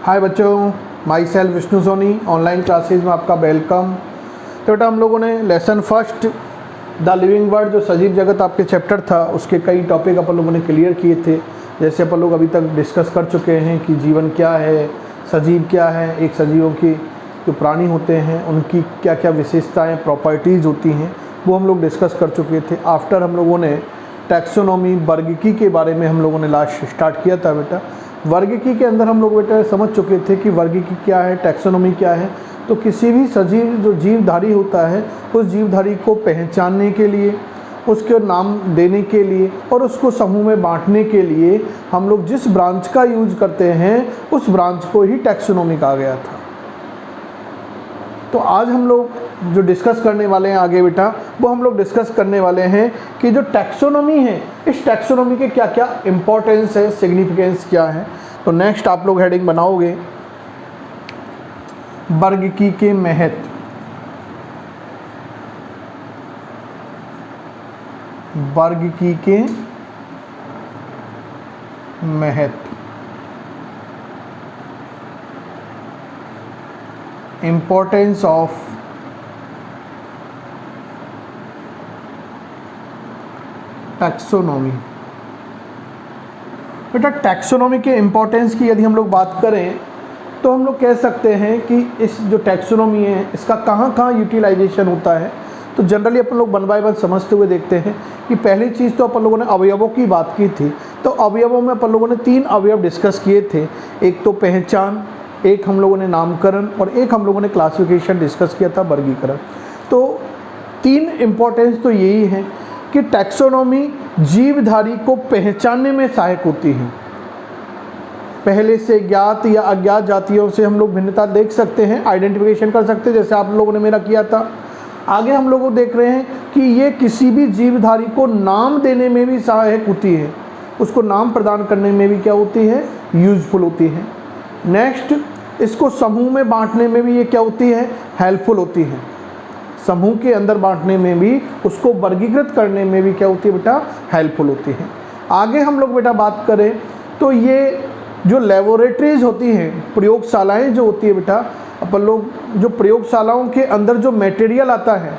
हाय बच्चों, myself Vishnu Soni online classes में आपका वेलकम। तो बेटा हम लोगों ने lesson first the living world जो सजीव जगत आपके चैप्टर था उसके कई टॉपिक अपन लोगों ने क्लियर किए थे। जैसे अपन लोग अभी तक डिस्कस कर चुके हैं कि जीवन क्या है, सजीव क्या है, एक सजीवों की जो प्राणी होते हैं उनकी क्या क्या विशेषताएं प्रॉपर्टीज़ होती हैं वो हम लोग डिस्कस कर चुके थे। आफ्टर हम लोगों ने टैक्सोनॉमी वर्गीकी के बारे में हम लोगों ने लास्ट स्टार्ट किया था। बेटा वर्गीकी के अंदर हम लोग बेटा समझ चुके थे कि वर्गीकी क्या है, टैक्सोनॉमी क्या है। तो किसी भी सजीव जो जीवधारी होता है उस जीवधारी को पहचानने के लिए, उसके नाम देने के लिए और उसको समूह में बांटने के लिए हम लोग जिस ब्रांच का यूज करते हैं उस ब्रांच को ही टैक्सोनॉमी कहा गया था। तो आज हम लोग जो डिस्कस करने वाले हैं आगे बेटा वो हम लोग डिस्कस करने वाले हैं कि जो टैक्सोनॉमी है इस टैक्सोनॉमी के क्या क्या इंपॉर्टेंस है, सिग्निफिकेंस क्या है। तो नेक्स्ट आप लोग हेडिंग बनाओगे वर्गीकी के महत्व। वर्गीकी के महत्व, इंपॉर्टेंस ऑफ टैक्सोनॉमी। बेटा टैक्सोनॉमी के इंपॉर्टेंस की यदि हम लोग बात करें तो हम लोग कह सकते हैं कि इस जो टैक्सोनॉमी है इसका कहाँ कहाँ यूटिलाइजेशन होता है। तो जनरली अपन लोग वन बाय वन समझते हुए देखते हैं कि पहली चीज़ तो अपन लोगों ने अवयवों की बात की थी। तो अवयवों में अपन लोगों ने 3 अवयव डिस्कस किए थे। एक तो पहचान, एक हम लोगों ने नामकरण और एक हम लोगों ने क्लासिफिकेशन डिस्कस किया था, वर्गीकरण। तो 3 इम्पोर्टेंस तो यही है कि टैक्सोनॉमी जीवधारी को पहचानने में सहायक होती है। पहले से ज्ञात या अज्ञात जातियों से हम लोग भिन्नता देख सकते हैं, आइडेंटिफिकेशन कर सकते हैं, जैसे आप लोगों ने मेरा किया था। आगे हम लोग देख रहे हैं कि ये किसी भी जीवधारी को नाम देने में भी सहायक होती है, उसको नाम प्रदान करने में भी क्या होती है, यूजफुल होती है। नेक्स्ट, इसको समूह में बांटने में भी ये क्या होती है, हेल्पफुल होती है। समूह के अंदर बांटने में भी, उसको वर्गीकृत करने में भी क्या होती है बेटा, हेल्पफुल होती है। आगे हम लोग बेटा बात करें तो ये जो लेबोरेटरीज होती हैं, प्रयोगशालाएं जो होती है बेटा, अपन लोग जो प्रयोगशालाओं के अंदर जो मटेरियल आता है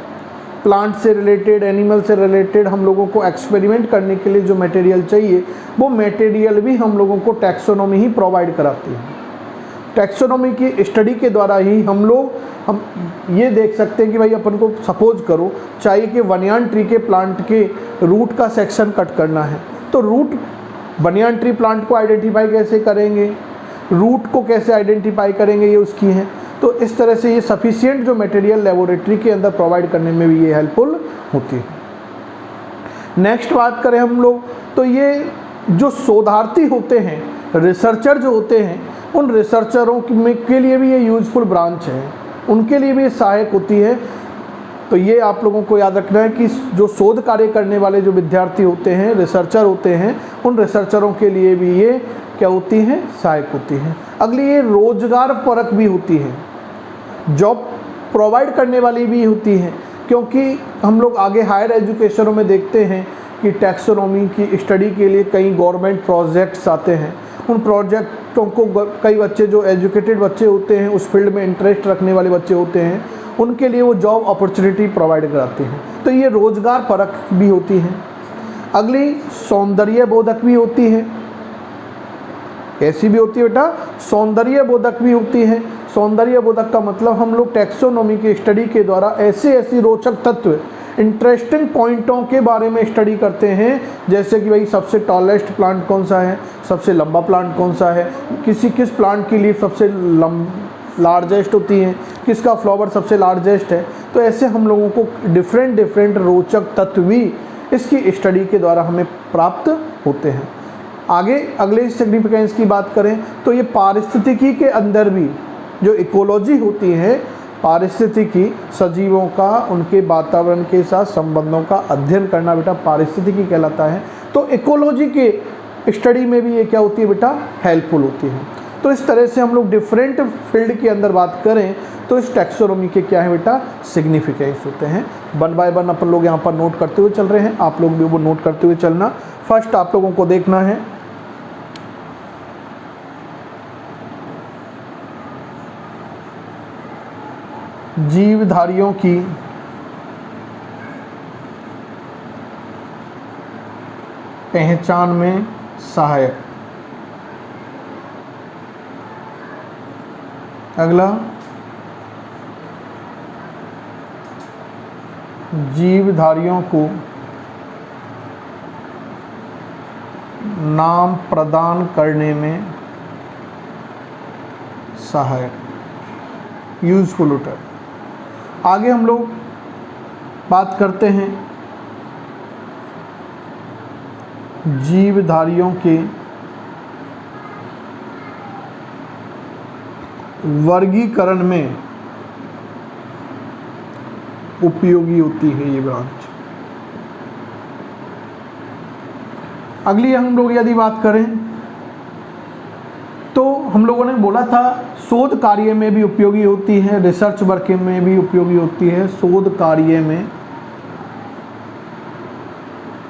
प्लांट से रिलेटेड, एनिमल से रिलेटेड, हम लोगों को एक्सपेरिमेंट करने के लिए जो मटेरियल चाहिए वो मटेरियल भी हम लोगों को टैक्सोनॉमी ही प्रोवाइड कराती है। टैक्सोनॉमी की स्टडी के द्वारा ही हम ये देख सकते हैं कि भाई अपन को सपोज करो चाहिए कि बनियान ट्री के प्लांट के रूट का सेक्शन कट करना है, तो रूट बनियान ट्री प्लांट को आइडेंटिफाई कैसे करेंगे, रूट को कैसे आइडेंटिफाई करेंगे, ये उसकी है। तो इस तरह से ये सफिशिएंट जो मटेरियल लेबोरेटरी के अंदर प्रोवाइड करने में भी ये हेल्पफुल होती है। नेक्स्ट बात करें हम लोग तो ये जो शोधार्थी होते हैं, रिसर्चर जो होते हैं, उन रिसर्चरों के लिए भी ये यूजफुल ब्रांच है, उनके लिए भी ये सहायक होती है। तो ये आप लोगों को याद रखना है कि जो शोध कार्य करने वाले जो विद्यार्थी होते हैं, रिसर्चर होते हैं, उन रिसर्चरों के लिए भी ये क्या होती हैं, सहायक होती हैं। अगली ये रोजगार परक भी होती है, जॉब प्रोवाइड करने वाली भी होती हैं, क्योंकि हम लोग आगे हायर एजुकेशनों में देखते हैं कि टैक्सोनॉमी की स्टडी के लिए कई गवर्नमेंट प्रोजेक्ट्स आते हैं। उन प्रोजेक्टों को कई बच्चे जो एजुकेटेड बच्चे होते हैं, उस फील्ड में इंटरेस्ट रखने वाले बच्चे होते हैं, उनके लिए वो जॉब अपॉर्चुनिटी प्रोवाइड कराते हैं। तो ये रोजगार परक भी होती हैं। अगली सौंदर्य बोधक भी होती है। कैसी भी होती है बेटा, सौंदर्य बोधक भी होती है। सौंदर्य बोधक का मतलब हम लोग टैक्सोनॉमी की स्टडी के द्वारा ऐसे रोचक तत्व, इंटरेस्टिंग पॉइंटों के बारे में स्टडी करते हैं, जैसे कि भाई सबसे टॉलेस्ट प्लांट कौन सा है, सबसे लंबा प्लांट कौन सा है, किस प्लांट की लीफ सबसे लार्जेस्ट होती है, किसका फ्लावर सबसे लार्जेस्ट है। तो ऐसे हम लोगों को डिफरेंट रोचक तत्व भी इसकी स्टडी के द्वारा हमें प्राप्त होते हैं। आगे अगले सिग्निफिकेंस की बात करें तो ये पारिस्थितिकी के अंदर भी जो इकोलॉजी होती है, पारिस्थितिकी सजीवों का उनके वातावरण के साथ संबंधों का अध्ययन करना बेटा पारिस्थितिकी कहलाता है। तो इकोलॉजी के स्टडी में भी ये क्या होती है बेटा, हेल्पफुल होती है। तो इस तरह से हम लोग डिफरेंट फील्ड के अंदर बात करें तो इस टैक्सोनॉमी के क्या है बेटा, सिग्निफिकेंस होते हैं। वन बाय वन अपन लोग यहाँ पर नोट करते हुए चल रहे हैं, आप लोग भी वो नोट करते हुए चलना। फर्स्ट आप लोगों को देखना है जीवधारियों की पहचान में सहायक। अगला, जीवधारियों को नाम प्रदान करने में सहायक, यूजफुल होता है। आगे हम लोग बात करते हैं जीवधारियों के वर्गीकरण में उपयोगी होती है ये ब्रांच। अगली हम लोग यदि बात करें तो हम लोगों ने बोला था शोध कार्य में भी उपयोगी होती है, रिसर्च वर्क में भी उपयोगी होती है, शोध कार्य में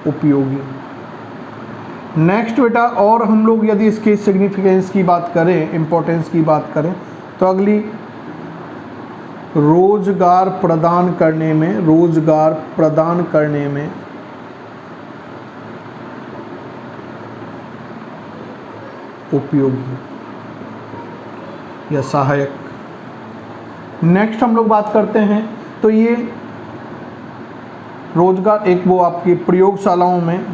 उपयोगी। नेक्स्ट बेटा, और हम लोग यदि इसके सिग्निफिकेंस की बात करें, इम्पोर्टेंस की बात करें, तो अगली रोजगार प्रदान करने में, रोजगार प्रदान करने में उपयोगी या सहायक। नेक्स्ट हम लोग बात करते हैं तो ये रोजगार, एक वो आपकी प्रयोगशालाओं में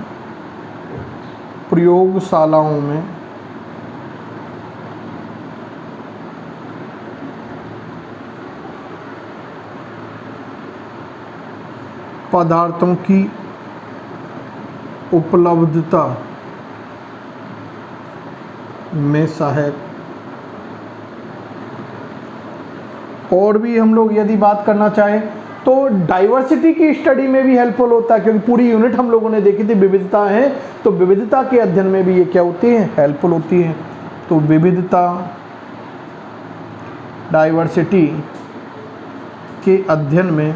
पदार्थों की उपलब्धता में सहायक। और भी हम लोग यदि बात करना चाहें तो डाइवर्सिटी की स्टडी में भी हेल्पफुल होता है, क्योंकि पूरी यूनिट हम लोगों ने देखी थी विविधता है, तो विविधता के अध्ययन में भी ये क्या होती है, हेल्पफुल होती है। तो विविधता, डाइवर्सिटी के अध्ययन में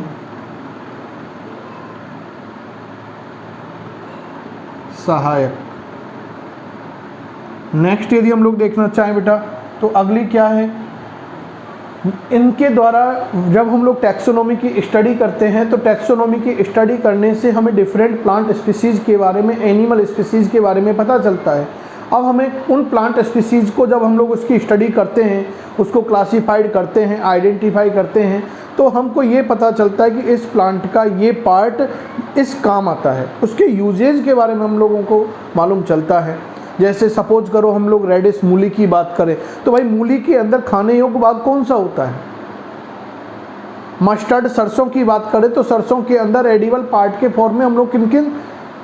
सहायक। नेक्स्ट यदि हम लोग देखना चाहें बेटा तो अगली क्या है, इनके द्वारा जब हम लोग टैक्सोनॉमी की स्टडी करते हैं तो टैक्सोनॉमी की स्टडी करने से हमें डिफरेंट प्लांट स्पीसीज़ के बारे में, एनिमल स्पीसीज़ के बारे में पता चलता है। अब हमें उन प्लांट स्पीसीज़ को जब हम लोग उसकी स्टडी करते हैं, उसको क्लासीफाइड करते हैं, आइडेंटिफाई करते हैं, तो हमको ये पता चलता है कि इस प्लांट का ये पार्ट इस काम आता है। उसके यूजेज के बारे में हम लोगों को मालूम चलता है। जैसे सपोज करो हम लोग रेडिश मूली की बात करें तो भाई मूली के अंदर खाने योग्य भाग कौन सा होता है। मस्टर्ड, सरसों की बात करें तो सरसों के अंदर एडिबल पार्ट के फॉर्म में हम लोग किन किन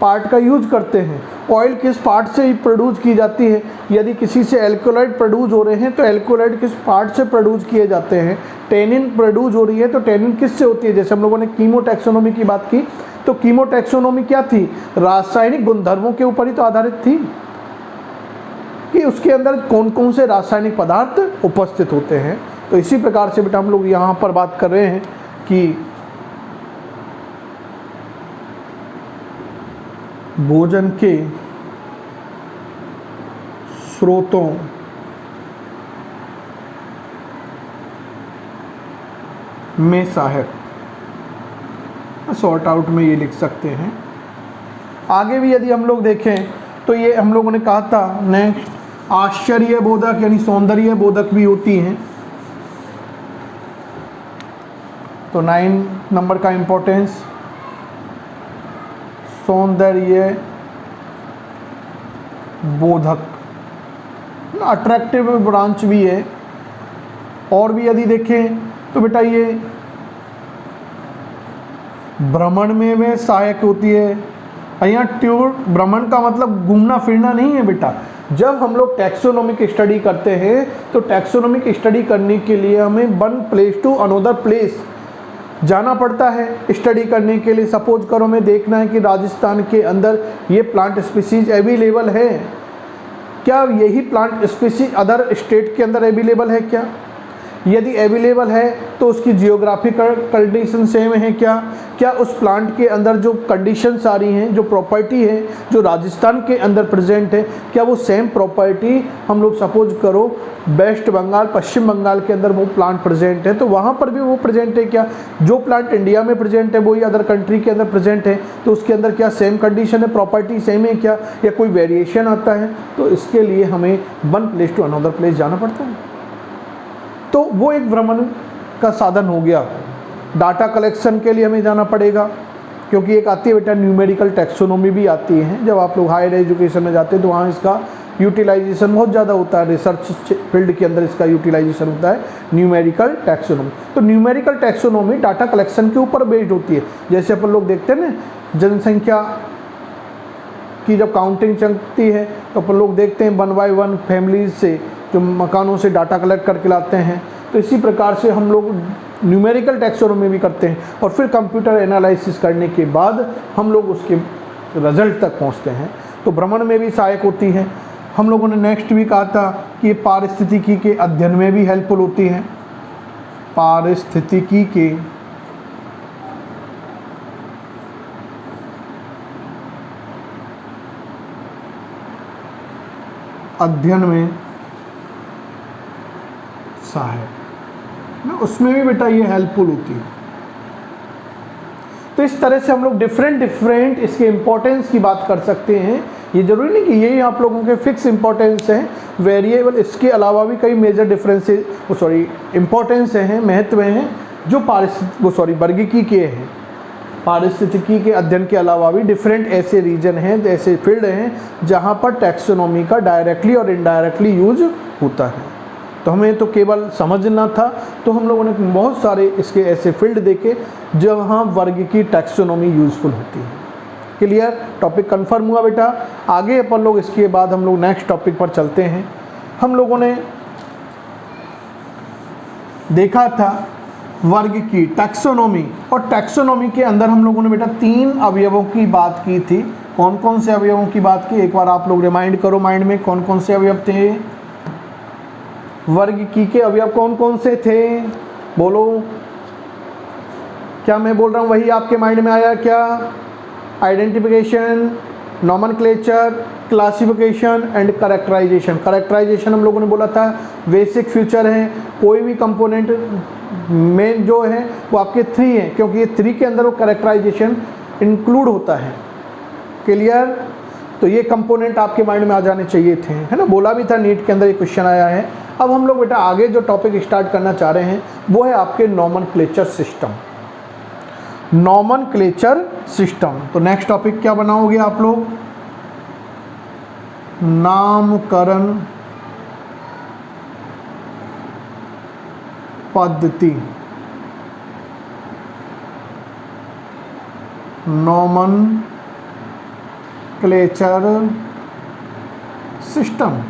पार्ट का यूज करते हैं। ऑयल किस पार्ट से प्रोड्यूस की जाती है, यदि किसी से एल्कोलाइड प्रोड्यूस हो रहे हैं तो एल्कोलाइड किस पार्ट से प्रोड्यूस किए जाते हैं। टेनिन प्रोड्यूस हो रही है तो टेनिन किस से होती है। जैसे हम लोगों ने कीमोटैक्सोनॉमी की बात की तो कीमोटैक्सोनॉमी क्या थी, रासायनिक गुणधर्मों के ऊपर ही तो आधारित थी कि उसके अंदर कौन कौन से रासायनिक पदार्थ उपस्थित होते हैं। तो इसी प्रकार से बेटा हम लोग यहाँ पर बात कर रहे हैं कि भोजन के स्रोतों में सहायक, सॉर्ट आउट में ये लिख सकते हैं। आगे भी यदि हम लोग देखें तो ये हम लोगों ने कहा था नेक्स्ट आश्चर्य बोधक यानी सौंदर्य बोधक भी होती हैं। तो 9 नंबर का इंपॉर्टेंस सौंदर्य बोधक, अट्रैक्टिव ब्रांच भी है। और भी यदि देखें तो बेटा ये भ्रमण में वे सहायक होती है। यहाँ टूर, भ्रमण का मतलब घूमना फिरना नहीं है बेटा। जब हम लोग टैक्सोनॉमिक स्टडी करते हैं तो टैक्सोनॉमिक स्टडी करने के लिए हमें one place to another place जाना पड़ता है स्टडी करने के लिए। सपोज करो हमें देखना है कि राजस्थान के अंदर ये प्लांट स्पीसीज अवेलेबल है, क्या यही प्लांट स्पीसीज अदर स्टेट के अंदर अवेलेबल है क्या, यदि अवेलेबल है तो उसकी जियोग्राफिकल कंडीशन सेम है क्या उस प्लांट के अंदर जो कंडीशंस आ रही हैं, जो प्रॉपर्टी है जो राजस्थान के अंदर प्रेजेंट है, क्या वो सेम प्रॉपर्टी हम लोग सपोज करो वेस्ट बंगाल, पश्चिम बंगाल के अंदर वो प्लांट प्रेजेंट है तो वहाँ पर भी वो प्रेजेंट है क्या? जो प्लांट इंडिया में प्रेजेंट है वही अदर कंट्री के अंदर प्रेजेंट है, तो उसके अंदर क्या सेम कंडीशन है, प्रॉपर्टी सेम है क्या, या कोई वेरिएशन आता है? तो इसके लिए हमें one place to another place जाना पड़ता है। तो वो एक भ्रमण का साधन हो गया। डाटा कलेक्शन के लिए हमें जाना पड़ेगा, क्योंकि एक आती है बेटा न्यूमेरिकल टैक्सोनॉमी भी आती है। जब आप लोग हायर एजुकेशन में जाते हैं तो वहाँ इसका यूटिलाइजेशन बहुत ज़्यादा होता है, रिसर्च फील्ड के अंदर इसका यूटिलाइजेशन होता है न्यूमेरिकल टैक्सोनॉमी। तो न्यूमेरिकल टैक्सोनॉमी डाटा कलेक्शन के ऊपर बेस्ड होती है। जैसे अपन लोग देखते हैं ना, जनसंख्या की जब काउंटिंग चलती है तो अपन लोग देखते हैं 1 बाय 1 फैमिलीज से, जो मकानों से डाटा कलेक्ट करके लाते हैं। तो इसी प्रकार से हम लोग न्यूमेरिकल टैक्सोनॉमी भी करते हैं और फिर कंप्यूटर एनालिसिस करने के बाद हम लोग उसके रिजल्ट तक पहुंचते हैं। तो भ्रमण में भी सहायक होती है। हम लोगों ने नेक्स्ट भी कहा था कि ये पारिस्थितिकी के अध्ययन में भी हेल्पफुल होती है। पारिस्थितिकी के अध्ययन में सहायक ना, उसमें भी बेटा ये हेल्पफुल होती है। तो इस तरह से हम लोग डिफरेंट इसके इम्पोर्टेंस की बात कर सकते हैं। ये जरूरी नहीं कि यही आप लोगों के फिक्स इम्पोर्टेंस हैं, वेरिएबल इसके अलावा भी कई मेजर डिफरेंसेस इम्पोर्टेंस हैं, महत्व हैं जो वर्गीकी के हैं। पारिस्थितिकी के अध्ययन के अलावा भी डिफरेंट ऐसे रीजन हैं, ऐसे फील्ड हैं जहाँ पर टैक्सोनॉमी का डायरेक्टली और इनडायरेक्टली यूज होता है। तो हमें तो केवल समझना था, तो हम लोगों ने बहुत सारे इसके ऐसे फील्ड देखे जहाँ वर्ग की टैक्सोनॉमी यूजफुल होती है। क्लियर? टॉपिक कंफर्म हुआ बेटा? आगे अपन लोग इसके बाद हम लोग नेक्स्ट टॉपिक पर चलते हैं। हम लोगों ने देखा था वर्ग की टैक्सोनॉमी, और टैक्सोनॉमी के अंदर हम लोगों ने बेटा 3 अवयवों की बात की थी। कौन कौन से अवयवों की बात की? एक बार आप लोग रिमाइंड करो माइंड में, कौन कौन से अवयव थे? वर्ग की के अवयव कौन कौन से थे? बोलो, क्या मैं बोल रहा हूँ वही आपके माइंड में आया क्या? Identification, nomenclature, classification and characterisation. Characterisation हम लोगों ने बोला था बेसिक फीचर है, कोई भी कंपोनेंट में जो है वो आपके 3 हैं, क्योंकि ये 3 के अंदर वो करेक्टराइजेशन इंक्लूड होता है। क्लियर? तो ये कंपोनेंट आपके माइंड में आ जाने चाहिए थे, है ना? बोला भी था नीट के अंदर ये क्वेश्चन आया है। अब हम लोग बेटा आगे जो टॉपिक स्टार्ट करना चाह रहे हैं वो है आपके नॉमेनक्लेचर सिस्टम। Nomenclature system. तो नेक्स्ट टॉपिक क्या बनाओगे आप लोग? नामकरण पद्धति। Nomenclature system.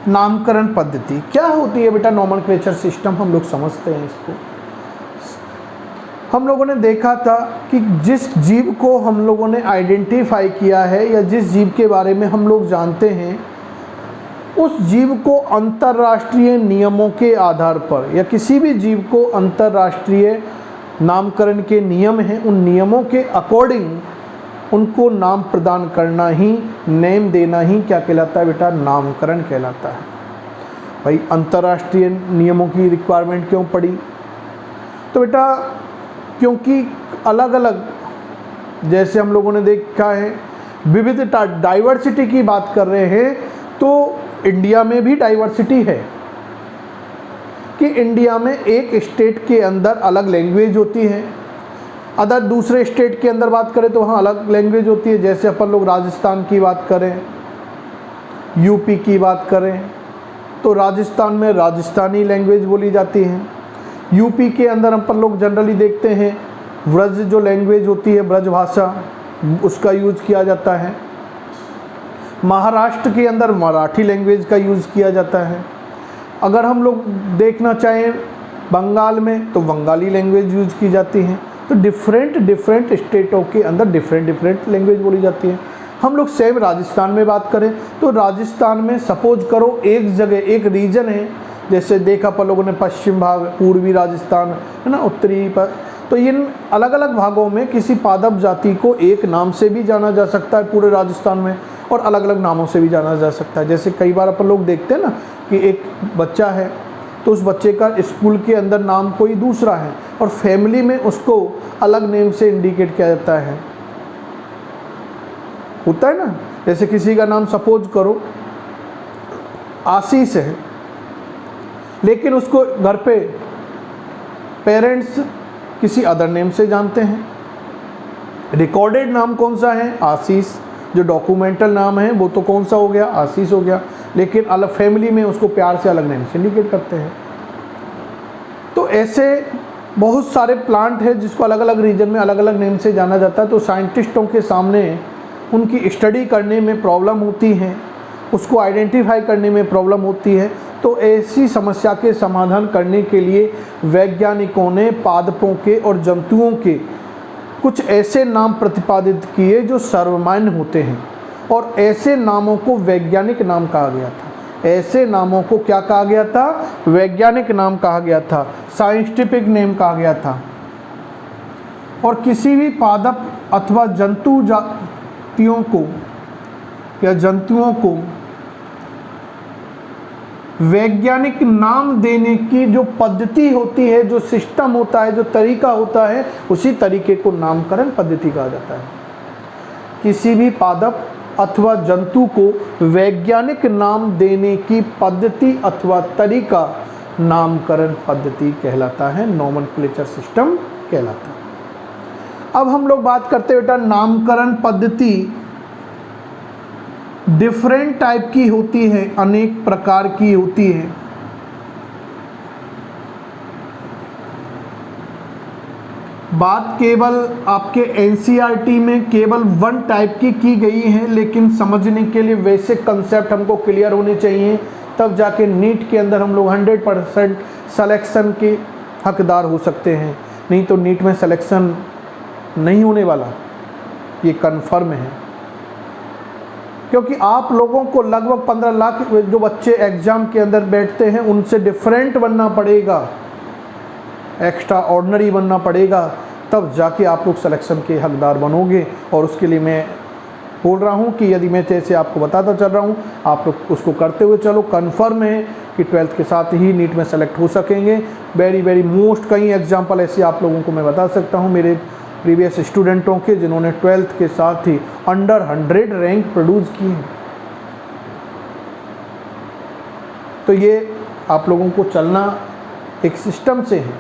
नामकरण पद्धति क्या होती है बेटा? नॉमेनक्लेचर सिस्टम हम लोग समझते हैं इसको। हम लोगों ने देखा था कि जिस जीव को हम लोगों ने आइडेंटिफाई किया है या जिस जीव के बारे में हम लोग जानते हैं, उस जीव को अंतर्राष्ट्रीय नियमों के आधार पर, या किसी भी जीव को अंतर्राष्ट्रीय नामकरण के नियम हैं, उन नियमों के अकॉर्डिंग उनको नाम प्रदान करना ही, नेम देना ही क्या कहलाता है बेटा? नामकरण कहलाता है। भाई अंतर्राष्ट्रीय नियमों की रिक्वायरमेंट क्यों पड़ी? तो बेटा क्योंकि अलग अलग, जैसे हम लोगों ने देखा है विविधता, डाइवर्सिटी की बात कर रहे हैं, तो इंडिया में भी डाइवर्सिटी है कि इंडिया में एक स्टेट के अंदर अलग लैंग्वेज होती है, अदर दूसरे स्टेट के अंदर बात करें तो वहाँ अलग लैंग्वेज होती है। जैसे अपन लोग राजस्थान की बात करें, यूपी की बात करें, तो राजस्थान में राजस्थानी लैंग्वेज बोली जाती है। यूपी के अंदर अपन लोग जनरली देखते हैं ब्रज जो लैंग्वेज होती है, ब्रज भाषा, उसका यूज़ किया जाता है। महाराष्ट्र के अंदर मराठी लैंग्वेज का यूज़ किया जाता है। अगर हम लोग देखना चाहें बंगाल में तो बंगाली लैंग्वेज यूज़ की जाती है। तो डिफरेंट स्टेटों के अंदर डिफरेंट लैंग्वेज बोली जाती है। हम लोग सेम राजस्थान में बात करें तो राजस्थान में सपोज करो एक जगह एक रीजन है, जैसे देखा अपन लोगों ने पश्चिम भाग, पूर्वी राजस्थान है ना, उत्तरी पर, तो इन अलग अलग भागों में किसी पादप जाति को एक नाम से भी जाना जा सकता है पूरे राजस्थान में, और अलग अलग नामों से भी जाना जा सकता है। जैसे कई बार अपन लोग देखते हैं ना कि एक बच्चा है तो उस बच्चे का स्कूल के अंदर नाम कोई दूसरा है और फैमिली में उसको अलग नेम से इंडिकेट किया जाता है, होता है ना। जैसे किसी का नाम सपोज करो आशीष है, लेकिन उसको घर पे पेरेंट्स किसी अदर नेम से जानते हैं। रिकॉर्डेड नाम कौन सा है? आशीष। जो डॉक्यूमेंटल नाम है वो तो कौन सा हो गया? आशीष हो गया, लेकिन अलग फैमिली में उसको प्यार से अलग नेम से इंडिकेट करते हैं। तो ऐसे बहुत सारे प्लांट है जिसको अलग अलग रीजन में अलग अलग नेम से जाना जाता है। तो साइंटिस्टों के सामने उनकी स्टडी करने में प्रॉब्लम होती है, उसको आइडेंटिफाई करने में प्रॉब्लम होती है। तो ऐसी समस्या के समाधान करने के लिए वैज्ञानिकों ने पादपों के और जंतुओं के कुछ ऐसे नाम प्रतिपादित किए जो सर्वमान्य होते हैं, और ऐसे नामों को वैज्ञानिक नाम कहा गया था। ऐसे नामों को क्या कहा गया था? वैज्ञानिक नाम कहा गया था, साइंटिफिक नेम कहा गया था। और किसी भी पादप अथवा जंतु जातियों को या जंतुओं को वैज्ञानिक नाम देने की जो पद्धति होती है, जो सिस्टम होता है, जो तरीका होता है, उसी तरीके को नामकरण पद्धति कहा जाता है। किसी भी पादप अथवा जंतु को वैज्ञानिक नाम देने की पद्धति अथवा तरीका नामकरण पद्धति कहलाता है, नोमेनक्लेचर सिस्टम कहलाता है। अब हम लोग बात करते हैं बेटा, नामकरण पद्धति डिफरेंट टाइप की होती है, अनेक प्रकार की होती है। बात केवल आपके एनसीईआरटी में केवल वन टाइप की गई है, लेकिन समझने के लिए बेसिक कंसेप्ट हमको क्लियर होने चाहिए, तब जाके नीट के अंदर हम लोग 100% सिलेक्शन के हकदार हो सकते हैं। नहीं तो नीट में सिलेक्शन नहीं होने वाला, ये कन्फर्म है। क्योंकि आप लोगों को लगभग 15 लाख जो बच्चे एग्ज़ाम के अंदर बैठते हैं उनसे डिफरेंट बनना पड़ेगा, एक्स्ट्रा ऑर्डिनरी बनना पड़ेगा, तब जाके आप लोग सिलेक्शन के हकदार बनोगे। और उसके लिए मैं बोल रहा हूँ कि यदि मैं जैसे आपको बताता चल रहा हूँ, आप लोग उसको करते हुए चलो। कन्फर्म है कि 12th के साथ ही नीट में सेलेक्ट हो सकेंगे। वेरी मोस्ट कई एग्जाम्पल ऐसे आप लोगों को मैं बता सकता हूँ मेरे प्रीवियस स्टूडेंटों के, जिन्होंने 12th के साथ ही अंडर 100 रैंक प्रोड्यूस की है। तो ये आप लोगों को चलना एक सिस्टम से है।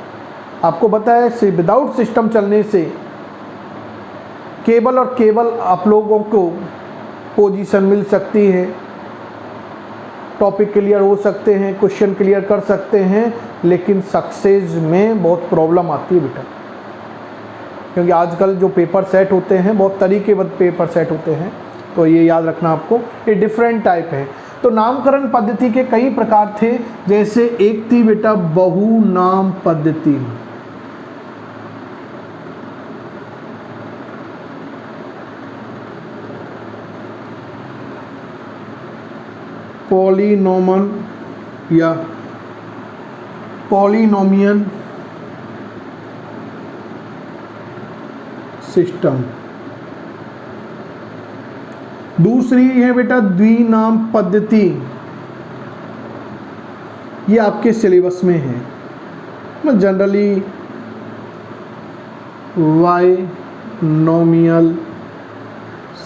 आपको बताया से विदाउट सिस्टम चलने से केवल और केवल आप लोगों को पोजीशन मिल सकती है, टॉपिक क्लियर हो सकते हैं, क्वेश्चन क्लियर कर सकते हैं, लेकिन सक्सेस में बहुत प्रॉब्लम आती है बेटा। क्योंकि आजकल जो पेपर सेट होते हैं बहुत तरीकेबद्ध पेपर सेट होते हैं, तो ये याद रखना आपको, ये डिफरेंट टाइप है। तो नामकरण पद्धति के कई प्रकार थे, जैसे एक थी बेटा बहु नाम पद्धति, पॉलिनोमन या पॉलिनोमियल सिस्टम। दूसरी है बेटा द्विनाम पद्धति, ये आपके सिलेबस में है, जनरली बाइनोमियल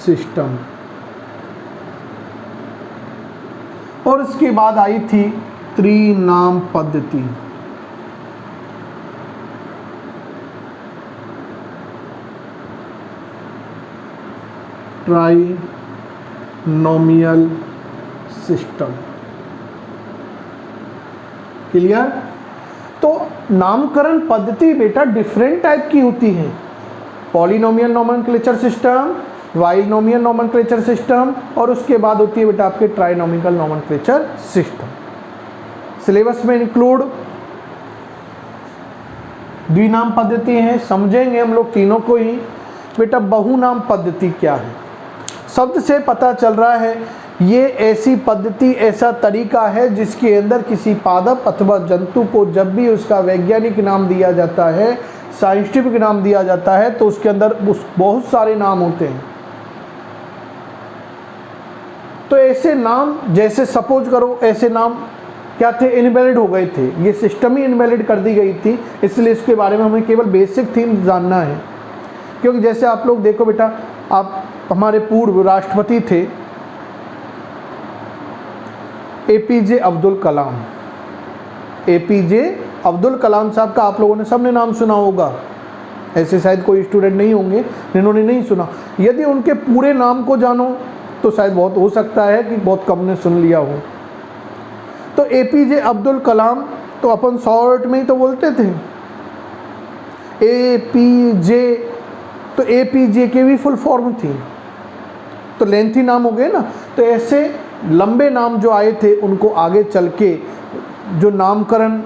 सिस्टम। और इसके बाद आई थी त्रिनाम पद्धति, ट्राइनोमियल सिस्टम। क्लियर? तो नामकरण पद्धति बेटा डिफरेंट टाइप की होती है, polynomial nomenclature system, binomial nomenclature system, और उसके बाद होती है बेटा आपके ट्राइनोमियल नोमेनक्लेचर सिस्टम। सिलेबस में इंक्लूड द्विनाम पद्धति है, समझेंगे हम लोग तीनों को ही। बेटा बहुनाम पद्धति क्या है? शब्द से पता चल रहा है ये ऐसी पद्धति, ऐसा तरीका है जिसके अंदर किसी पादप अथवा जंतु को जब भी उसका वैज्ञानिक नाम दिया जाता है, साइंटिफिक नाम दिया जाता है, तो उसके अंदर बहुत सारे नाम होते हैं। तो ऐसे नाम, जैसे सपोज करो ऐसे नाम क्या थे, इनवैलिड हो गए थे, ये सिस्टम ही इनवैलिड कर दी गई थी, इसलिए इसके बारे में हमें केवल बेसिक थीम जानना है। क्योंकि जैसे आप लोग देखो बेटा, आप हमारे पूर्व राष्ट्रपति थे एपीजे अब्दुल कलाम। एपीजे अब्दुल कलाम साहब का आप लोगों ने सबने नाम सुना होगा, ऐसे शायद कोई स्टूडेंट नहीं होंगे जिन्होंने नहीं सुना। यदि उनके पूरे नाम को जानो तो शायद बहुत हो सकता है कि बहुत कम ने सुन लिया हो। तो एपीजे अब्दुल कलाम तो अपन शॉर्ट में ही तो बोलते थे एपीजे, तो एपीजे की भी फुल फॉर्म थी, तो लेंथी नाम हो गए ना। तो ऐसे लंबे नाम जो आए थे उनको आगे चल के जो नामकरण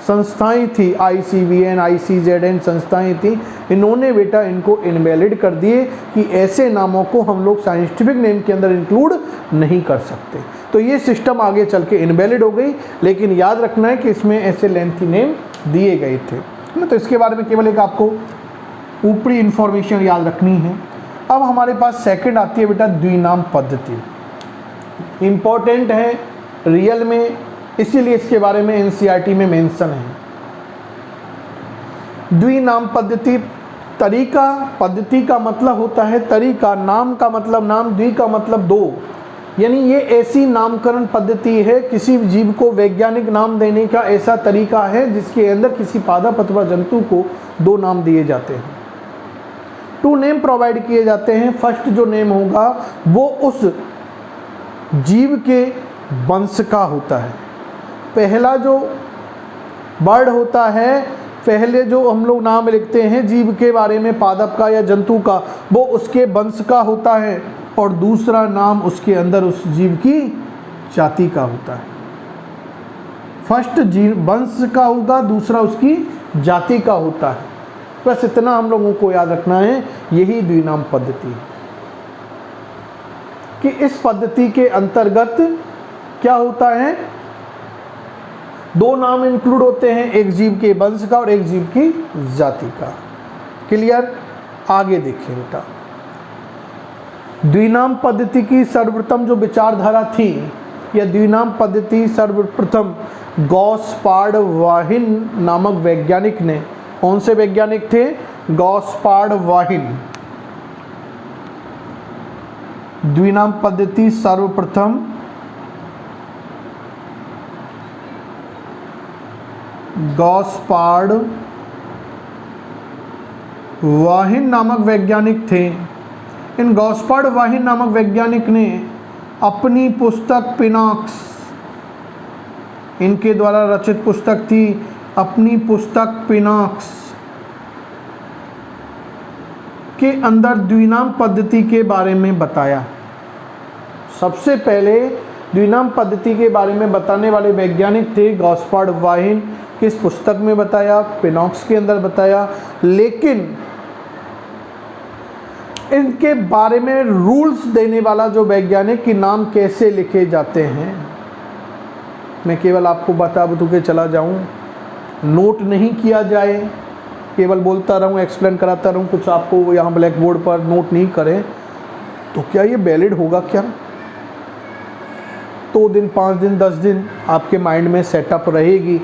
संस्थाएं थी, ICVN, ICZN संस्थाएं थी, इन्होंने बेटा इनको इनवैलिड कर दिए कि ऐसे नामों को हम लोग साइंटिफिक नेम के अंदर इंक्लूड नहीं कर सकते। तो ये सिस्टम आगे चल के इनवैलिड हो गई, लेकिन याद रखना है कि इसमें ऐसे लेंथी नेम दिए गए थे ना। तो इसके बारे में केवल एक आपको ऊपरी इंफॉर्मेशन याद रखनी है। अब हमारे पास सेकंड आती है बेटा द्विनाम पद्धति। इम्पोर्टेंट है रियल में, इसीलिए इसके बारे में NCERT में मेंशन है। द्विनाम पद्धति, तरीका, पद्धति का मतलब होता है तरीका, नाम का मतलब नाम, द्वि का मतलब दो, यानी ये ऐसी नामकरण पद्धति है, किसी जीव को वैज्ञानिक नाम देने का ऐसा तरीका है जिसके अंदर किसी पादप अथवा जंतु को दो नाम दिए जाते हैं। 2 नेम प्रोवाइड किए जाते हैं। फर्स्ट जो नेम होगा वो उस जीव के वंश का होता है। पहला जो वर्ड होता है, पहले जो हम लोग नाम लिखते हैं जीव के बारे में, पादप का या जंतु का, वो उसके वंश का होता है, और दूसरा नाम उसके अंदर उस जीव की जाति का होता है। फर्स्ट जीव वंश का होगा, दूसरा उसकी जाति का होता है। बस इतना हम लोगों को याद रखना है, यही द्विनाम पद्धति है। कि इस पद्धति के अंतर्गत क्या होता है, दो नाम इंक्लूड होते हैं, एक जीव के वंश का और एक जीव की जाति का। क्लियर? आगे देखिए बेटा, द्विनाम पद्धति की सर्वप्रथम जो विचारधारा थी, यह द्विनाम पद्धति सर्वप्रथम गॉस्पार्ड वाहिन नामक वैज्ञानिक ने, कौन से वैज्ञानिक थे? गॉस्पार्ड वाहिन। द्विनाम पद्धति सर्वप्रथम गॉस्पार्ड वाहिन नामक वैज्ञानिक थे। इन गॉस्पार्ड वाहिन नामक वैज्ञानिक ने अपनी पुस्तक पिनॉक्स, इनके द्वारा रचित पुस्तक थी, अपनी पुस्तक पिनॉक्स के अंदर द्विनाम पद्धति के बारे में बताया। सबसे पहले द्विनाम पद्धति के बारे में बताने वाले वैज्ञानिक थे गॉस्पार्ड वाहिन। किस पुस्तक में बताया? पिनॉक्स के अंदर बताया। लेकिन इनके बारे में रूल्स देने वाला जो वैज्ञानिक कि नाम कैसे लिखे जाते हैं, मैं केवल आपको बता के चला जाऊं, नोट नहीं किया जाए, केवल बोलता रहूं, एक्सप्लेन कराता रहूं, कुछ आपको यहाँ ब्लैक बोर्ड पर नोट नहीं करें, तो क्या ये वैलिड होगा? क्या 2 दिन, 5 दिन, 10 दिन आपके माइंड में सेटअप रहेगी,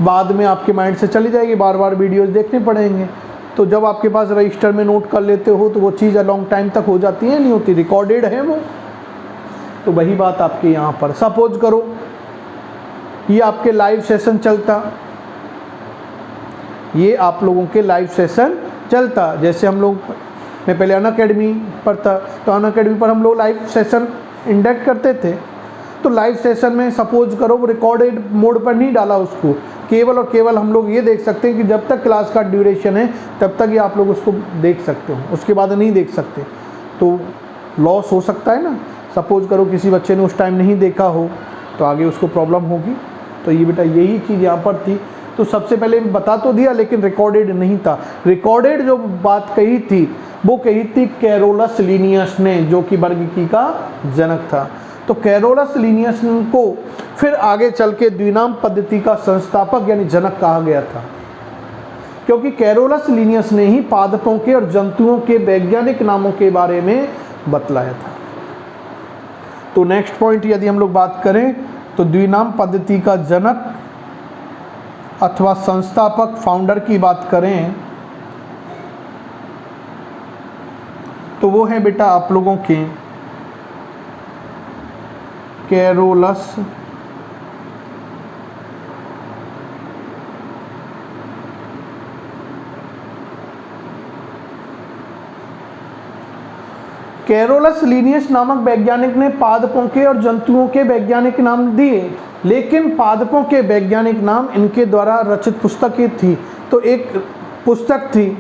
बाद में आपके माइंड से चली जाएगी, बार बार वीडियोस देखने पड़ेंगे। तो जब आपके पास रजिस्टर में नोट कर लेते हो तो वो चीज़ लॉन्ग टाइम तक हो जाती है, नहीं होती, रिकॉर्डेड है वो। तो वही बात आपके यहाँ पर, सपोज करो ये आपके लाइव सेशन चलता, ये आप लोगों के लाइव सेशन चलता, जैसे हम लोग, मैं पहले अनअकैडमी पर था, तो अनअकैडमी पर हम लोग लाइव सेशन इंडक्ट करते थे। तो लाइव सेशन में सपोज करो वो रिकॉर्डेड मोड पर नहीं डाला उसको, केवल और केवल हम लोग ये देख सकते हैं कि जब तक क्लास का ड्यूरेशन है तब तक ही आप लोग उसको देख सकते हो, उसके बाद नहीं देख सकते, तो लॉस हो सकता है ना। सपोज करो किसी बच्चे ने उस टाइम नहीं देखा हो तो आगे उसको प्रॉब्लम होगी। तो ये बेटा यही चीज़ यहाँ पर थी। तो सबसे पहले बता तो दिया लेकिन रिकॉर्डेड नहीं था। रिकॉर्डेड जो बात कही थी वो कही थी कैरोलस लीनियस ने, जो कि वर्गीकी का जनक था। तो कैरोलस लीनियस को फिर आगे चल के द्विनाम पद्धति का संस्थापक यानी जनक कहा गया था, क्योंकि कैरोलस लीनियस ने ही पादपों के और जंतुओं के वैज्ञानिक नामों के बारे में बतलाया था। तो नेक्स्ट पॉइंट यदि हम लोग बात करें तो द्विनाम पद्धति का जनक अथवा संस्थापक फाउंडर की बात करें तो वो है बेटा आप लोगों के कैरोलस कैरोलस लीनियस नामक वैज्ञानिक ने पादपों के और जंतुओं के वैज्ञानिक नाम दिए, लेकिन पादपों के वैज्ञानिक नाम इनके द्वारा रचित पुस्तकें थी। तो एक पुस्तक थी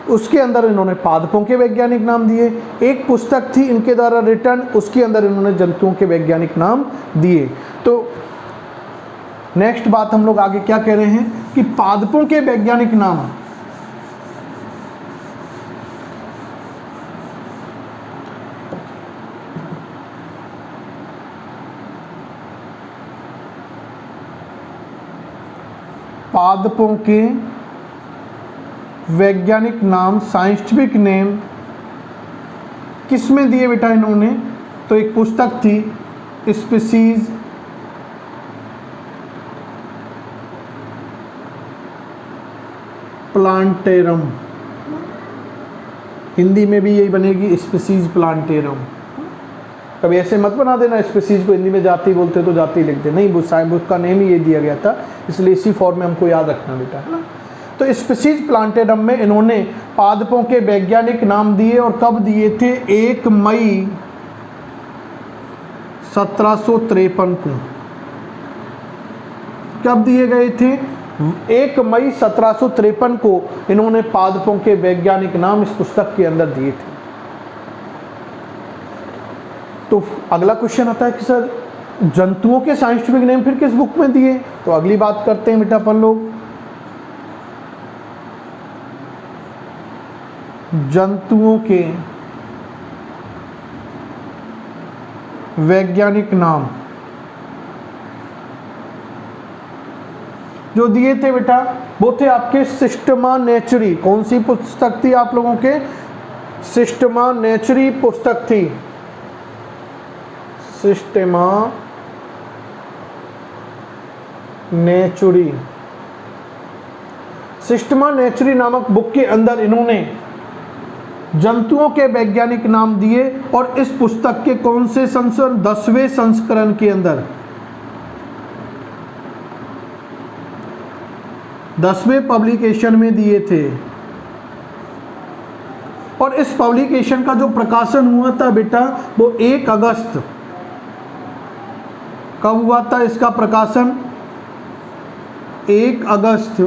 उसके अंदर इन्होंने पादपों के वैज्ञानिक नाम दिए, एक पुस्तक थी इनके द्वारा रिटर्न उसके अंदर इन्होंने जंतुओं के वैज्ञानिक नाम दिए। तो नेक्स्ट बात हम लोग आगे क्या कह रहे हैं कि पादपों के वैज्ञानिक नाम पादपों के वैज्ञानिक नाम साइंटिफिक नेम किस में दिए बेटा इन्होंने? तो एक पुस्तक थी स्पीसीज प्लांटेरम, हिंदी में भी यही बनेगी स्पीसीज प्लांटेरम। कभी ऐसे मत बना देना स्पीसीज को हिंदी में जाति बोलते तो जाति लिख दे, नहीं, बुक का नेम ही ये दिया गया था, इसलिए इसी फॉर्म में हमको याद रखना बेटा, है ना। तो स्पीसीज प्लांटेरम में इन्होंने पादपों के वैज्ञानिक नाम दिए और कब दिए थे? 1 मई 1753 को। कब दिए गए थे? 1 मई 1753 को इन्होंने पादपों के वैज्ञानिक नाम इस पुस्तक के अंदर दिए थे। तो अगला क्वेश्चन आता है कि सर जंतुओं के साइंटिफिक नेम फिर किस बुक में दिए? तो अगली बात करते हैं बेटा अपन लोग, जंतुओं के वैज्ञानिक नाम जो दिए थे बेटा वो थे आपके सिस्टमा नेचुरी। कौन सी पुस्तक थी आप लोगों के? सिस्टमा नेचुरी पुस्तक थी, सिस्टमा नेचुरी। सिस्टमा नेचुरी नामक बुक के अंदर इन्होंने जंतुओं के वैज्ञानिक नाम दिए और इस पुस्तक के कौन से संस्करण? 10वें संस्करण के अंदर, 10वें पब्लिकेशन में दिए थे। और इस पब्लिकेशन का जो प्रकाशन हुआ था बेटा वो 1 अगस्त, कब हुआ था इसका प्रकाशन? 1 अगस्त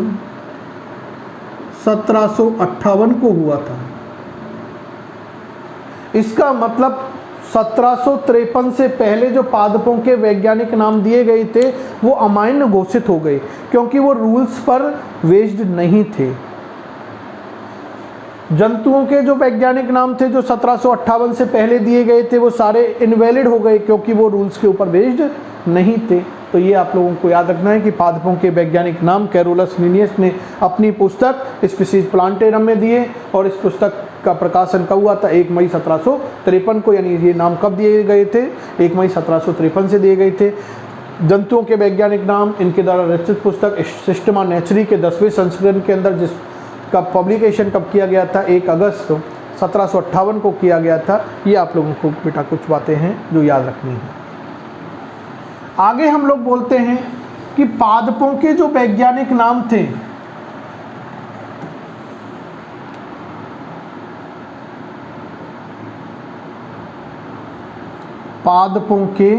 1758 को हुआ था। इसका मतलब 1753 से पहले जो पादपों के वैज्ञानिक नाम दिए गए थे वो अमान्य घोषित हो गए, क्योंकि वो रूल्स पर बेस्ड नहीं थे। जंतुओं के जो वैज्ञानिक नाम थे जो 1758 से पहले दिए गए थे वो सारे इनवैलिड हो गए, क्योंकि वो रूल्स के ऊपर बेस्ड नहीं थे। तो ये आप लोगों को याद रखना है कि पादपों के वैज्ञानिक नाम कैरोलस लीनियस ने अपनी पुस्तक स्पीसीज प्लांटेरम में दिए और इस पुस्तक का प्रकाशन कब हुआ था? 1 मई 1753 को। यानी ये नाम कब दिए गए थे? 1 मई 1753 से दिए गए थे। जंतुओं के वैज्ञानिक नाम इनके द्वारा रचित पुस्तक सिस्टमा नेचुरी के 10वें संस्करण के अंदर जिसका पब्लिकेशन कब किया गया था? 1 अगस्त 1758 को किया गया था। ये आप लोगों को बेटा कुछ बातें हैं जो याद रखनी है। आगे हम लोग बोलते हैं कि पादपों के जो वैज्ञानिक नाम थे पादपों के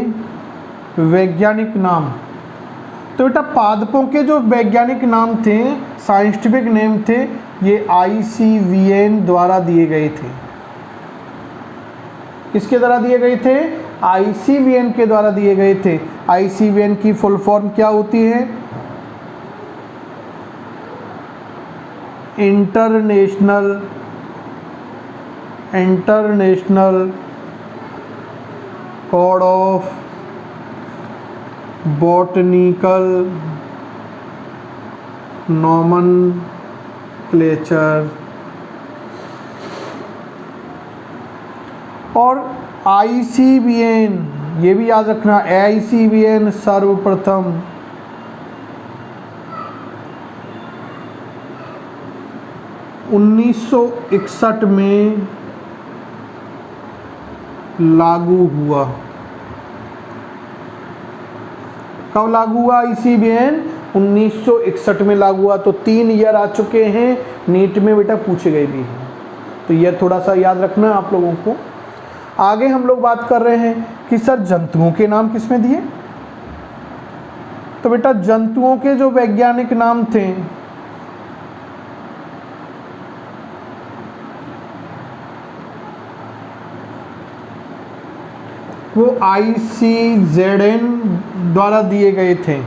वैज्ञानिक नाम, तो बेटा पादपों के जो वैज्ञानिक नाम थे, साइंटिफिक नेम थे, ये ICVN द्वारा दिए गए थे। किसके द्वारा दिए गए थे? ICVN के द्वारा दिए गए थे। ICVN की फुल फॉर्म क्या होती है? International international code of botanical nomenclature और ICBN, ये भी याद रखना, ICBN सर्वप्रथम 1961 में लागू हुआ। कब लागू हुआ ICBN? 1961 में लागू हुआ। तो 3 ईयर आ चुके हैं, नीट में बेटा पूछे गए भी हैं, तो यह थोड़ा सा याद रखना आप लोगों को। आगे हम लोग बात कर रहे हैं कि सर जंतुओं के नाम किसमें दिए, तो बेटा जंतुओं के जो वैज्ञानिक नाम थे वो ICZN द्वारा दिए गए थे।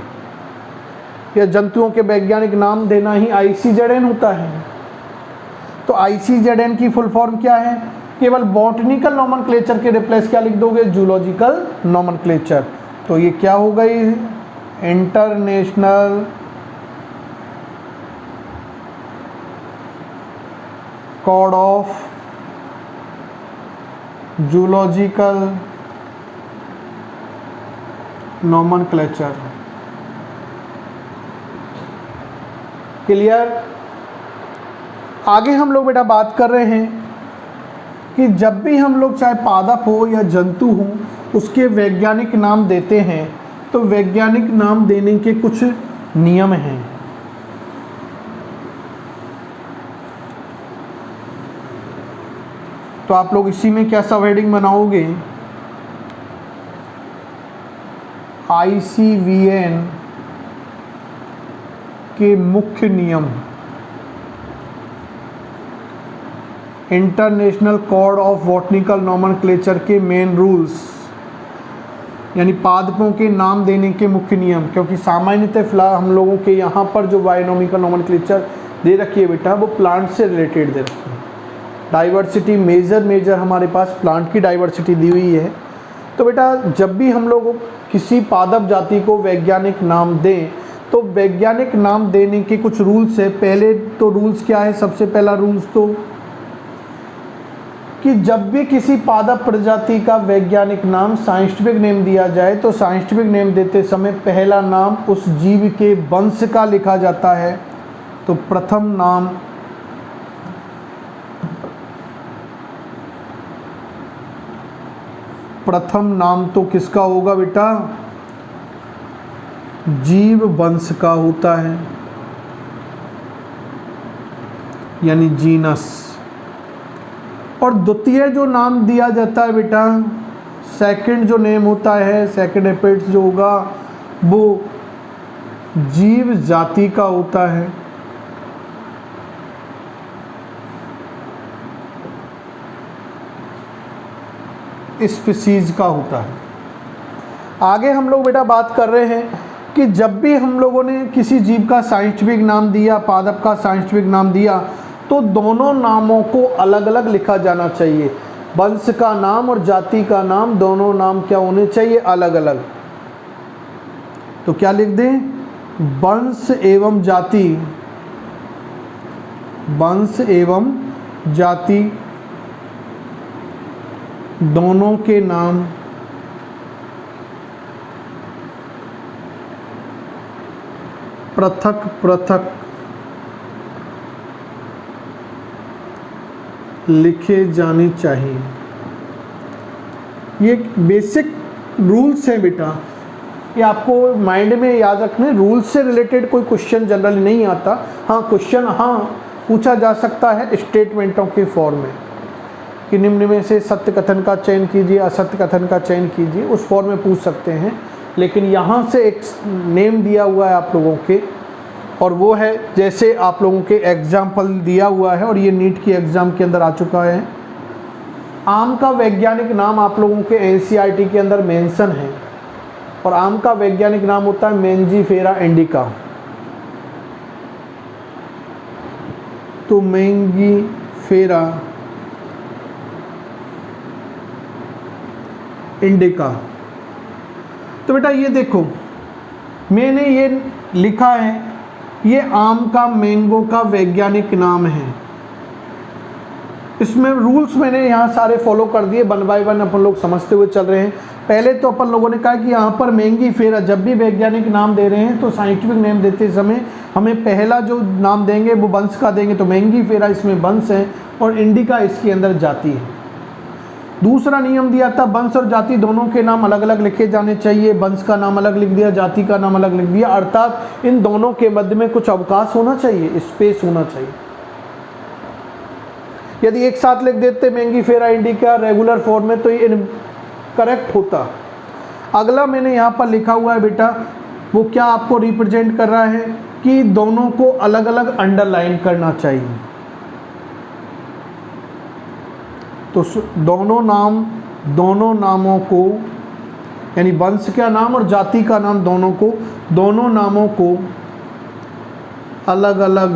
या जंतुओं के वैज्ञानिक नाम देना ही ICZN होता है। तो ICZN की फुल फॉर्म क्या है? केवल बॉटनिकल नॉमनक्लेचर के रिप्लेस क्या लिख दोगे? Zoological nomenclature. तो ये क्या हो गई? International code of zoological nomenclature. Clear? आगे हम लोग बेटा बात कर रहे हैं कि जब भी हम लोग चाहे पादप हो या जंतु हो उसके वैज्ञानिक नाम देते हैं तो वैज्ञानिक नाम देने के कुछ नियम हैं। तो आप लोग इसी में कैसा हेडिंग बनाओगे? ICBN के मुख्य नियम, international code of botanical nomenclature के मेन रूल्स, यानी पादपों के नाम देने के मुख्य नियम। क्योंकि सामान्यतः फिलहाल हम लोगों के यहाँ पर जो बायोनॉमिकल नॉमनक्लेचर दे रखी है बेटा वो प्लांट से रिलेटेड दे रखी है। डाइवर्सिटी मेजर हमारे पास प्लांट की डाइवर्सिटी दी हुई है। तो बेटा जब भी हम लोग किसी पादप जाति को वैज्ञानिक नाम दें तो वैज्ञानिक नाम देने के कुछ रूल्स है। पहले तो रूल्स क्या है? सबसे पहला रूल्स तो कि जब भी किसी पादप प्रजाति का वैज्ञानिक नाम साइंटिफिक नेम दिया जाए तो साइंटिफिक नेम देते समय पहला नाम उस जीव के वंश का लिखा जाता है। तो प्रथम नाम तो किसका होगा बेटा? जीव वंश का होता है, यानी जीनस। और द्वितीय जो नाम दिया जाता है बेटा, सेकंड जो नेम होता है, सेकंड एपेक्स जो होगा वो जीव जाति का होता है। स्पीसीज का होता है। आगे हम लोग बेटा बात कर रहे हैं कि जब भी हम लोगों ने किसी जीव का साइंटिफिक नाम दिया, पादप का साइंटिफिक नाम दिया, तो दोनों नामों को अलग अलग लिखा जाना चाहिए। वंश का नाम और जाति का नाम, दोनों नाम क्या होने चाहिए? अलग अलग। तो क्या लिख दें? वंश एवं जाति, वंश एवं जाति दोनों के नाम पृथक पृथक लिखे जाने चाहिए। ये बेसिक रूल्स हैं बेटा, ये आपको माइंड में याद रखने। रूल्स से रिलेटेड कोई क्वेश्चन जनरली नहीं आता। हाँ क्वेश्चन पूछा जा सकता है स्टेटमेंटों के फॉर्म में कि निम्न में से सत्य कथन का चयन कीजिए, असत्य कथन का चयन कीजिए, उस फॉर्म में पूछ सकते हैं। लेकिन यहाँ से एक नेम दिया हुआ है आप लोगों के, और वो है जैसे आप लोगों के एग्जाम्पल दिया हुआ है और ये नीट की एग्ज़ाम के अंदर आ चुका है। आम का वैज्ञानिक नाम आप लोगों के NCERT के अंदर मेंशन है और आम का वैज्ञानिक नाम होता है मैंजीफेरा इंडिका। तो मैंजीफेरा इंडिका। तो बेटा ये देखो, मैंने ये लिखा है, ये आम का, मैंगो का वैज्ञानिक नाम है। इसमें रूल्स मैंने यहाँ सारे फॉलो कर दिए, वन बाय वन अपन लोग समझते हुए चल रहे हैं। पहले तो अपन लोगों ने कहा कि यहाँ पर मैंगी फेरा, जब भी वैज्ञानिक नाम दे रहे हैं तो साइंटिफिक नेम देते समय हमें पहला जो नाम देंगे वो वंश का देंगे। तो मैंगी फेरा इसमें वंश है और इंडिका इसके अंदर जाति है। दूसरा नियम दिया था, वंश और जाति दोनों के नाम अलग अलग लिखे जाने चाहिए। वंश का नाम अलग लिख दिया, जाति का नाम अलग लिख दिया, अर्थात इन दोनों के मध्य में कुछ अवकाश होना चाहिए, स्पेस होना चाहिए। यदि एक साथ लिख देते मैंगी फेरा इंडिका रेगुलर फॉर्म में तो ये करेक्ट होता। अगला मैंने यहाँ पर लिखा हुआ है बेटा, वो क्या आपको रिप्रेजेंट कर रहा है कि दोनों को अलग अलग अंडरलाइन करना चाहिए। तो दोनों नामों को, यानी वंश का नाम और जाति का नाम दोनों नामों को अलग अलग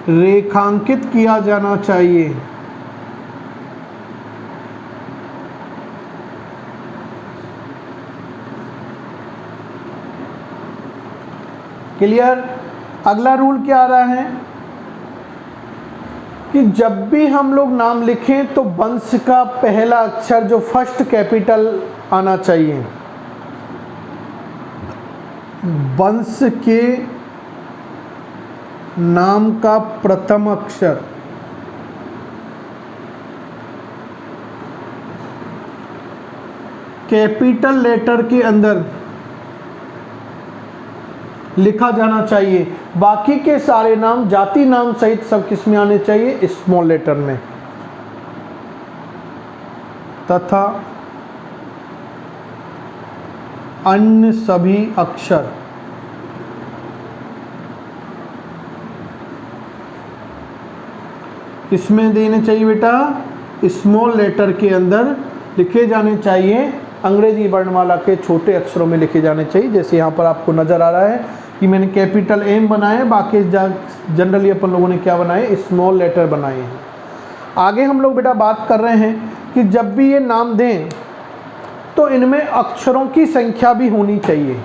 रेखांकित किया जाना चाहिए। क्लियर? अगला रूल क्या आ रहा है कि जब भी हम लोग नाम लिखें तो वंश का पहला अक्षर जो फर्स्ट कैपिटल आना चाहिए। वंश के नाम का प्रथम अक्षर कैपिटल लेटर के अंदर लिखा जाना चाहिए। बाकी के सारे नाम जाति नाम सहित सब किस में आने चाहिए? स्मॉल लेटर में। तथा अन्य सभी अक्षर इसमें देने चाहिए बेटा, स्मॉल लेटर के अंदर लिखे जाने चाहिए, अंग्रेजी वर्णमाला के छोटे अक्षरों में लिखे जाने चाहिए। जैसे यहाँ पर आपको नज़र आ रहा है कि मैंने कैपिटल एम बनाए, बाकी जनरली अपन लोगों ने क्या बनाए? स्मॉल लेटर बनाए हैं। आगे हम लोग बेटा बात कर रहे हैं कि जब भी ये नाम दें तो इनमें अक्षरों की संख्या भी होनी चाहिए।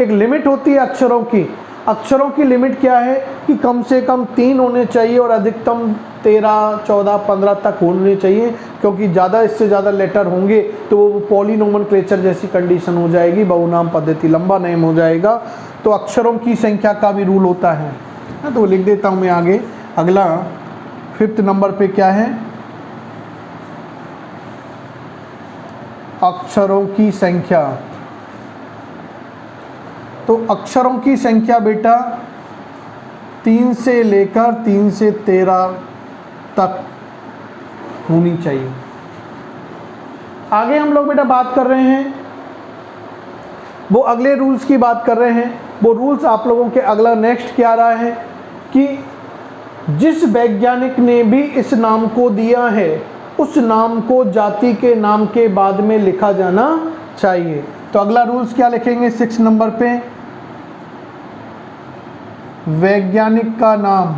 एक लिमिट होती है अक्षरों की। अक्षरों की लिमिट क्या है कि कम से कम 3 होने चाहिए और अधिकतम 13, 14, 15 तक होने चाहिए, क्योंकि ज़्यादा इससे ज़्यादा लेटर होंगे तो वो पॉलीनोमेनक्लेचर जैसी कंडीशन हो जाएगी, बहुनाम पद्धति, लंबा नेम हो जाएगा। तो अक्षरों की संख्या का भी रूल होता है। तो लिख देता हूँ मैं आगे। अगला 5th नंबर पे क्या है? अक्षरों की संख्या। तो अक्षरों की संख्या बेटा 3 से लेकर 3 से 13 तक होनी चाहिए। आगे हम लोग बेटा बात कर रहे हैं, वो अगले रूल्स की बात कर रहे हैं। वो रूल्स आप लोगों के अगला नेक्स्ट क्या आ रहा है कि जिस वैज्ञानिक ने भी इस नाम को दिया है उस नाम को जाति के नाम के बाद में लिखा जाना चाहिए। तो अगला रूल्स क्या लिखेंगे 6 नंबर पे? वैज्ञानिक का नाम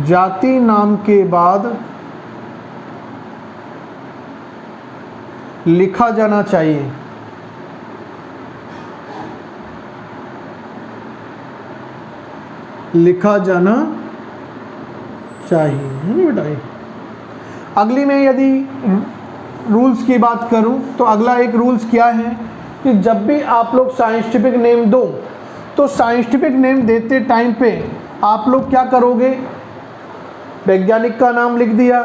जाति नाम के बाद लिखा जाना चाहिए। लिखा जाना चाहिए, है ना बेटा? अगली में यदि रूल्स की बात करूं तो अगला एक रूल्स क्या है कि जब भी आप लोग साइंटिफिक नेम दो तो साइंटिफिक नेम देते टाइम पे आप लोग क्या करोगे? वैज्ञानिक का नाम लिख दिया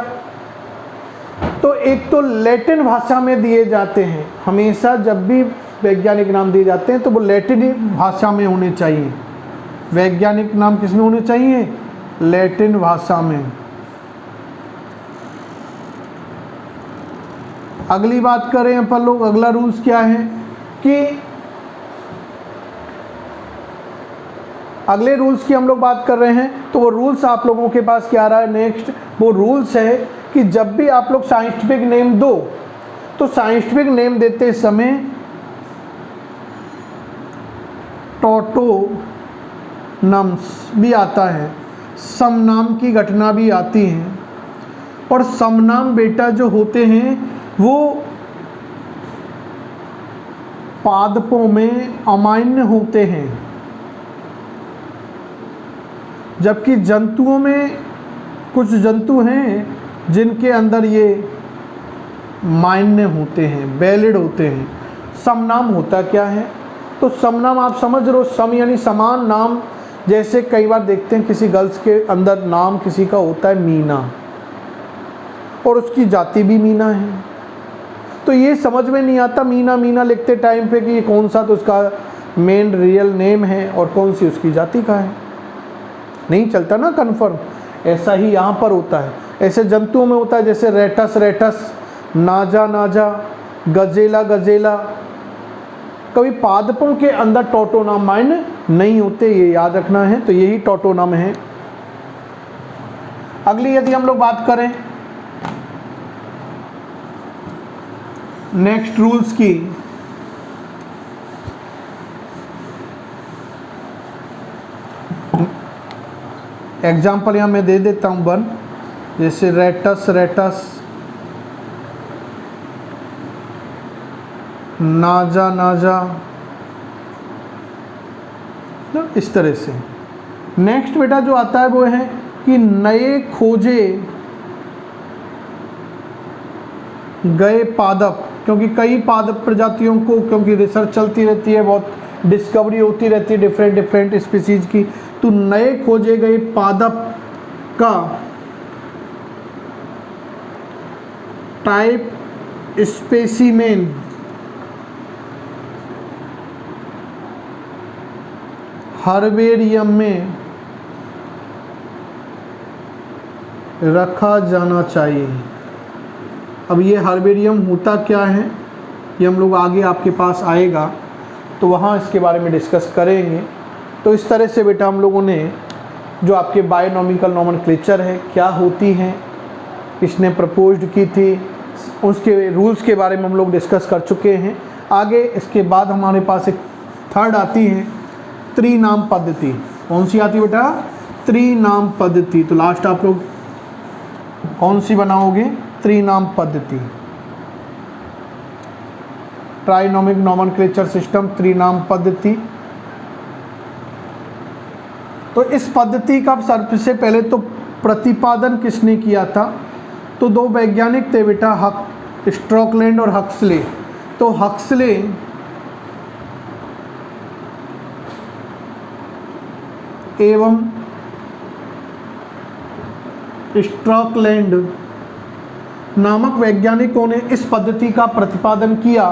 तो एक तो लैटिन भाषा में दिए जाते हैं। हमेशा जब भी वैज्ञानिक नाम दिए जाते हैं तो वो लैटिन भाषा में होने चाहिए। वैज्ञानिक नाम किस में होने चाहिए? लैटिन भाषा में। अगली बात करें अपन लोग, अगला रूल्स क्या है कि अगले रूल्स की हम लोग बात कर रहे हैं। तो वो रूल्स आप लोगों के पास क्या आ रहा है नेक्स्ट? वो रूल्स है कि जब भी आप लोग साइंटिफिक नेम दो तो साइंटिफिक नेम देते समय टोटो नम्स भी आता है, समनाम की घटना भी आती है। और समनाम बेटा जो होते हैं वो पादपों में अमान्य होते हैं, जबकि जंतुओं में कुछ जंतु हैं जिनके अंदर ये मान्य होते हैं, वैलिड होते हैं। समनाम होता क्या है? तो समनाम आप समझ रहे हो, सम यानी समान, नाम जैसे कई बार देखते हैं किसी गर्ल्स के अंदर नाम किसी का होता है मीना और उसकी जाति भी मीना है, तो ये समझ में नहीं आता मीना मीना लिखते टाइम पे कि ये कौन सा तो उसका मेन रियल नेम है और कौन सी उसकी जाति का है, नहीं चलता ना कन्फर्म। ऐसा ही यहाँ पर होता है। ऐसे जंतुओं में होता है जैसे रेटस रेटस, नाजा नाजा, गजेला गजेला। कभी पादपों के अंदर टोटोनाम मान्य नहीं होते, ये याद रखना है। तो यही टोटोनाम है। अगली यदि हम लोग बात करें नेक्स्ट रूल्स की, एग्जाम्पल यहाँ मैं दे देता हूँ वन, जैसे रेटस रेटस, नाजा नाजा, तो इस तरह से। नेक्स्ट बेटा जो आता है वो है कि नए खोजे गए पादप, क्योंकि कई पादप प्रजातियों को, क्योंकि रिसर्च चलती रहती है, बहुत डिस्कवरी होती रहती है डिफरेंट डिफरेंट स्पीसीज की, तो नए खोजे गए पादप का टाइप स्पेसिमेन हर्बेरियम में रखा जाना चाहिए। अब ये हर्बेरियम होता क्या है ये हम लोग आगे आपके पास आएगा तो वहाँ इसके बारे में डिस्कस करेंगे। तो इस तरह से बेटा हम लोगों ने जो आपके बायोनॉमिकल नोमेनक्लेचर है क्या होती हैं, किसने प्रपोज्ड की थी, उसके रूल्स के बारे में हम लोग डिस्कस कर चुके हैं। आगे इसके बाद हमारे पास एक थर्ड आती है त्रिनाम पद्धति। कौन सी आती बेटा? त्रिनाम पद्धति। तो लास्ट आप लोग कौन सी बनाओगे? त्रिनाम पद्धति, ट्राइनोमिक नोमेनक्लेचर सिस्टम, त्रिनाम पद्धति। तो इस पद्धति का सबसे पहले तो प्रतिपादन किसने किया था? तो दो वैज्ञानिक थे बेटा, स्ट्रॉकलैंड और हक्सले। तो हक्सले एवं स्ट्रॉकलैंड नामक वैज्ञानिकों ने इस पद्धति का प्रतिपादन किया।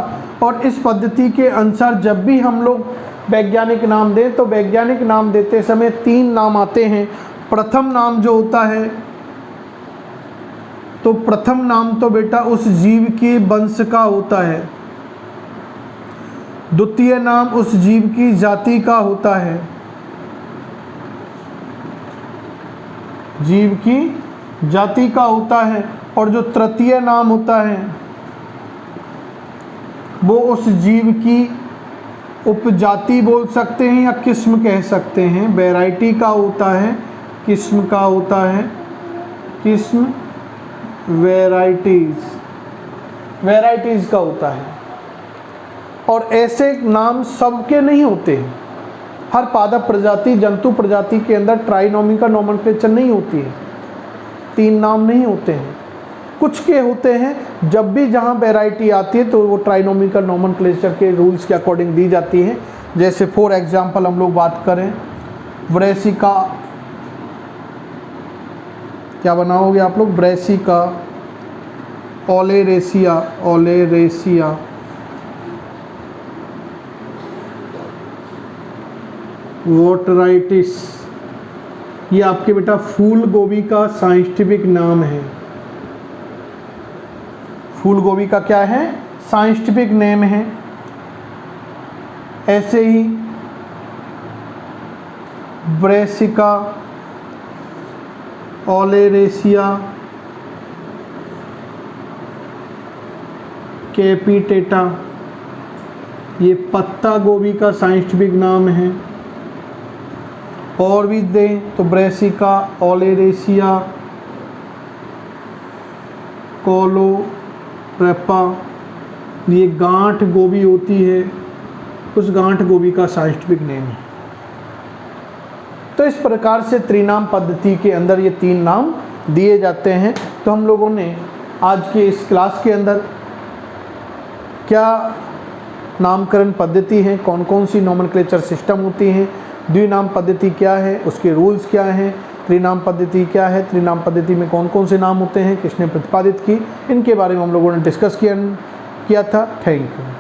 और इस पद्धति के अनुसार जब भी हम लोग वैज्ञानिक नाम दें तो वैज्ञानिक नाम देते समय तीन नाम आते हैं। प्रथम नाम जो होता है, तो प्रथम नाम तो बेटा उस जीव के वंश का होता है। द्वितीय नाम उस जीव की जाति का होता है, जीव की जाति का होता है। और जो तृतीय नाम होता है वो उस जीव की उपजाति बोल सकते हैं या किस्म कह सकते हैं, वैरायटी का होता है, किस्म का होता है, किस्म, वैराइटीज का होता है। और ऐसे नाम सबके नहीं होते। हर पादप प्रजाति, जंतु प्रजाति के अंदर ट्राइनोमिकल नोमेनक्लेचर नहीं होती है, तीन नाम नहीं होते हैं। कुछ के होते हैं, जब भी जहाँ वैरायटी आती है तो वो ट्राइनोमिकल नोमेनक्लेचर के रूल्स के अकॉर्डिंग दी जाती है। जैसे फॉर एग्जांपल हम लोग बात करें ब्रेसिका, क्या बनाओगे आप लोग? ब्रेसिका, ओलेरेसिया, ओलेरेसिया, वोटराइटिस, ये आपके बेटा फूल गोभी का साइंटिफिक नाम है। फूल गोभी का क्या है? साइंटिफिक नेम है। ऐसे ही ब्रेसिका, ओलेरेसिया, कैपिटेटा, ये पत्ता गोभी का साइंटिफिक नाम है। और भी दें तो ब्रेसिका, ओलेरेसिया, कोलोरेपा, ये गांठ गोभी होती है, उस गांठ गोभी का साइंटिफिक नेम है। तो इस प्रकार से त्रिनाम पद्धति के अंदर ये 3 नाम दिए जाते हैं। तो हम लोगों ने आज के इस क्लास के अंदर क्या नामकरण पद्धति है, कौन कौन सी नोमेनक्लेचर सिस्टम होती हैं, द्विनाम पद्धति क्या है, उसके रूल्स क्या हैं, त्रिनाम पद्धति क्या है, त्रिनाम पद्धति में कौन कौन से नाम होते हैं, किसने प्रतिपादित की, इनके बारे में हम लोगों ने डिस्कस किया था। Thank you.